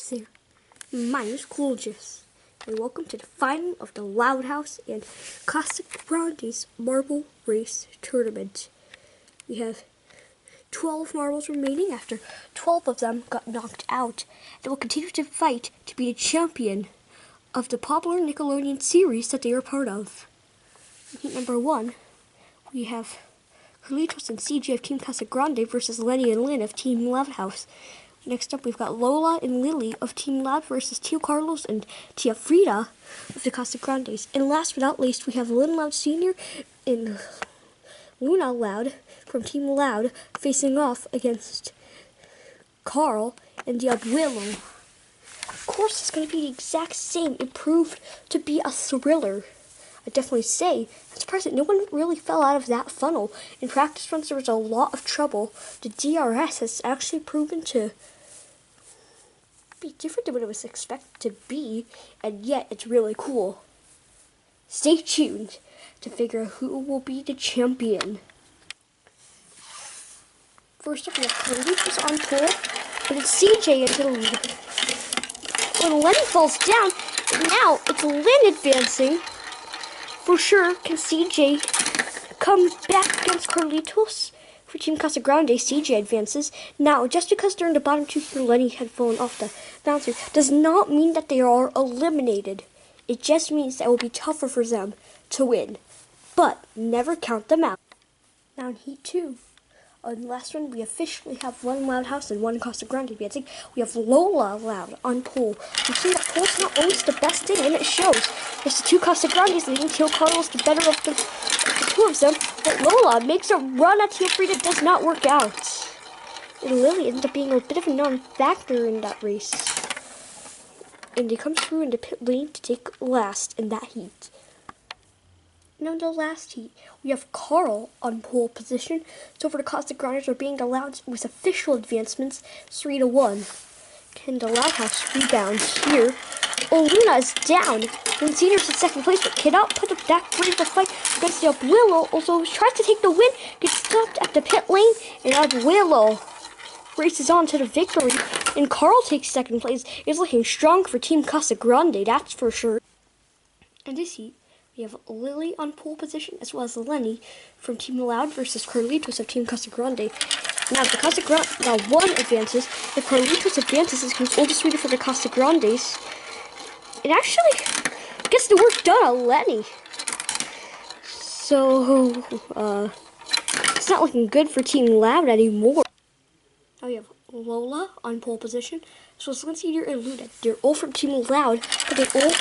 there, my name is Gorgeous, and welcome to the final of the Loud House and Casagrandes Marble Race Tournament. We have 12 marbles remaining after 12 of them got knocked out, and will continue to fight to be the champion of the popular Nickelodeon series that they are part of. In heat number 1, we have Carlitos and CJ of Team Casagrande versus Lenny and Lynn of Team Loud House. Next up, we've got Lola and Lily of Team Loud versus Tio Carlos and Tia Frida of the Casagrandes. And last but not least, we have Lynn Loud Sr. and Luna Loud from Team Loud facing off against Carl and the Abuelo. Of course, it's going to be the exact same. It proved to be a thriller. I definitely say, I'm surprised that no one really fell out of that funnel. In practice runs, there was a lot of trouble. The DRS has actually proven to be different than what it was expected to be, and yet it's really cool. Stay tuned to figure out who will be the champion. First up, we have Carlitos on pole, and it's CJ into the lead. When Lenny falls down, now it's Lynn advancing. For sure, can CJ come back against Carlitos? For Team Casagrande, CJ advances. Now, just because they're in the bottom two here, Lenny had fallen off the bouncer, does not mean that they are eliminated. It just means that it will be tougher for them to win. But never count them out. Now in Heat 2, on the last one, we officially have one Loud House and one Casagrande advancing. We have Lola Loud on pole. We've seen that pole's not always the best thing, and it shows. There's the two Casagrandes leading. Tio Carlos, the better of the two of them. But Lola makes a run at Tia Frida, does not work out. And Lily ends up being a bit of a non-factor in that race. And they come through in the pit lane to take last in that heat. Now in the last heat, we have Carl on pole position. So for the Casagrandes are being allowed with official advancements 3-1. Can the Loud House rebound here? Oh, Luna is down. Then Senior's in second place, but cannot put up that great of a fight against the Abuelo. Also tries to take the win, gets stopped at the pit lane, and Abuelo races on to the victory. And Carl takes second place. Is looking strong for Team Casagrande, that's for sure. In this heat, we have Lily on pole position, as well as Lenny from Team Loud versus Carlitos of Team Casagrande. Now, if the Casagrande, now one advances. If Carlitos advances, it becomes oldest leader for the Casagrandes. It actually gets the work done on Lenny. So, it's not looking good for Team Loud anymore. Now we have Lola on pole position, so it's Lindsay and Luna. They're all from Team Loud, but they all.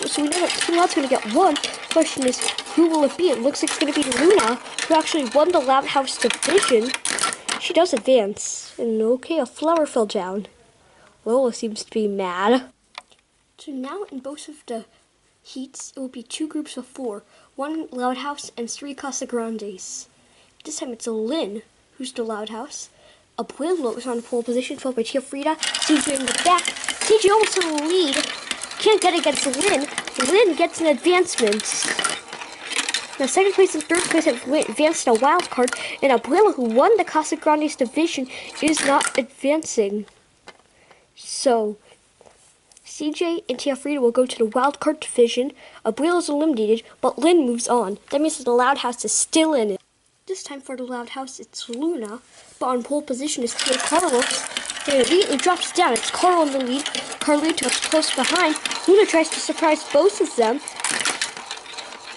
So we know that Team Loud's going to get one. Question is, who will it be? It looks like it's going to be Luna, who actually won the Loud House division. She does advance. And okay, a flower fell down. Lola seems to be mad. So now in both of the heats, it will be two groups of 4. 1 Loud House and 3 Casagrandes. This time it's Lynn, who's the Loud House. Abuelo is on pole position, followed by Tia Frida. CJ in the back. CJ almost to the lead. Can't get against Lynn. Lynn gets an advancement. Now, second place and third place have advanced a wild card, and Abuelo, who won the Casagrandes division, is not advancing. So, CJ and Tia Frida will go to the wild card division. Abuelo is eliminated, but Lynn moves on. That means that the Loud House is still in it. This time for the Loud House, it's Luna, but on pole position is Tio Carlos. And it immediately drops down. It's Carl in the lead. Carlitos close behind. Luna tries to surprise both of them.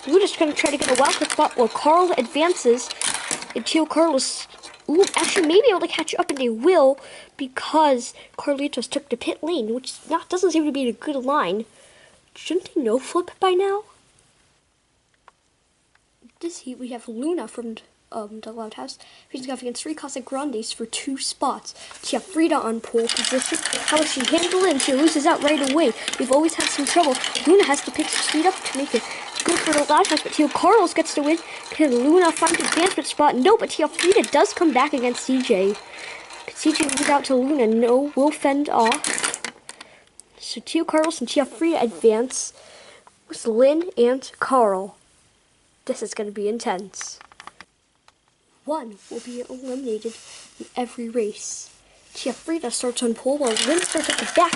Luna's going to try to get a wildcard spot while Carl advances. And Tio Carlos actually may be able to catch up, and they will, because Carlitos took the pit lane, which doesn't seem to be a good line. Shouldn't they no flip by now? This heat, we have Luna from the Loud House facing off against 3 Casagrandes for 2 spots. Tia Frida on pole position. How will she handle it? And she loses out right away. We've always had some trouble. Luna has to pick speed up to make it good for the Loud House, but Tio Carlos gets the win. Can Luna find the advancement spot? No, but Tia Frida does come back against CJ. CJ moves out to Luna. No, will fend off. So Tio Carlos and Tia Frida advance with Lynn and Carl. This is going to be intense. One will be eliminated in every race. Tia Frida starts on pole while Lynn starts at the back,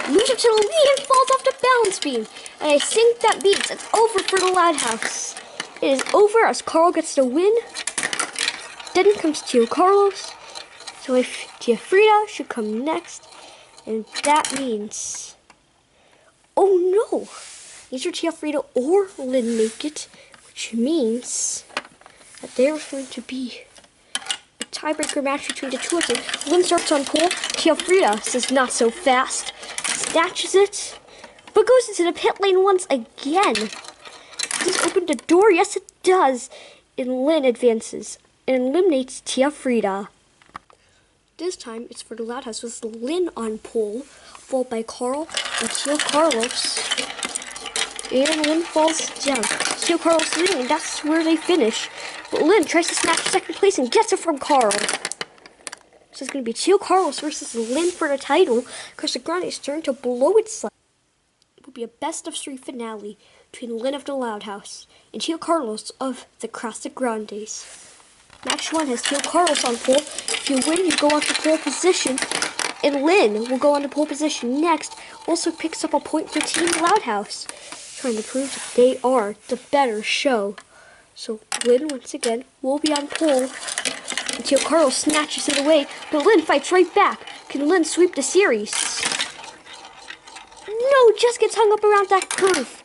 moves up to the lead and falls off the balance beam. And I think that means it's over for the Loud House. It is over as Carl gets the win. Then comes Tio Carlos. So if Tia Frida should come next, and that means, oh no, neither Tia Frida or Lynn make it, which means that there's going to be a tiebreaker match between the two of them. Lynn starts on pole. Tia Frida says not so fast, snatches it, but goes into the pit lane once again. Does this open the door? Yes, it does. And Lynn advances and eliminates Tia Frida. This time, it's for the Loud House with Lynn on pole, followed by Carl and Tio Carlos. And Lynn falls down. Tio Carlos leading, and that's where they finish. But Lynn tries to snatch second place and gets it from Carl. So it's going to be Tio Carlos versus Lynn for the title. Casagrandes turn to blow its side. It will be a best-of-3 finale between Lynn of the Loud House and Tio Carlos of the Casagrandes. Match 1 has Tio Carlos on pole. If you win, you go on to pole position. And Lynn will go on to pole position next. Also picks up a point for Team Loud House, trying to prove that they are the better show. So Lynn, once again, will be on pole. And Tio Carlos snatches it away, but Lynn fights right back. Can Lynn sweep the series? No, just gets hung up around that curve.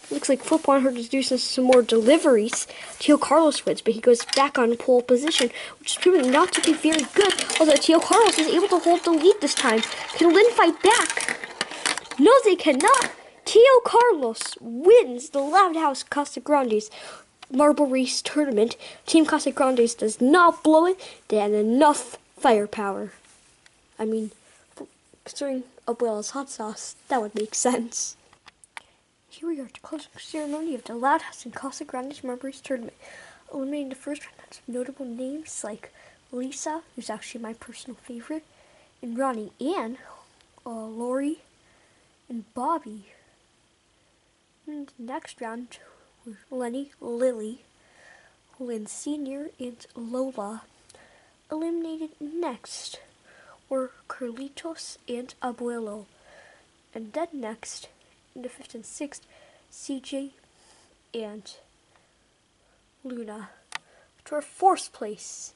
Looks like Flip wanted her to do some more deliveries. Tio Carlos wins, but he goes back on pole position, which is proving not to be very good. Although Tio Carlos is able to hold the lead this time. Can Lynn fight back? No, they cannot. Tio Carlos wins the Loud House Casagrandes Marble Race Tournament. Team Casagrandes does not blow it. They had enough firepower. I mean, considering Abuela's hot sauce, that would make sense. Here we are at the closing ceremony of the Loud House and Casagrandes Marble Race Tournament. Eliminating the first round had some notable names like Lisa, who's actually my personal favorite, and Ronnie, Ann, Lori, and Bobby. And the next round were Lenny, Lily, Lynn Sr., and Lola. Eliminated next were Carlitos and Abuelo. And then next, in the 5th and 6th, CJ and Luna. To our 4th place,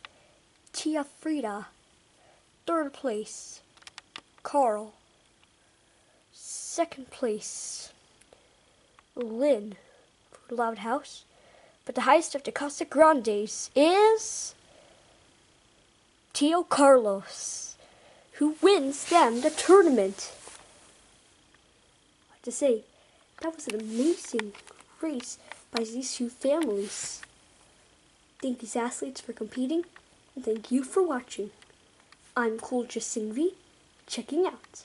Tia Frida. 3rd place, Carl. 2nd place, Lynn for Loud House. But the highest of the Casagrandes is Tio Carlos, who wins them the tournament. To say, that was an amazing race by these two families. Thank these athletes for competing, and thank you for watching. I'm Cool Just Singvi, checking out.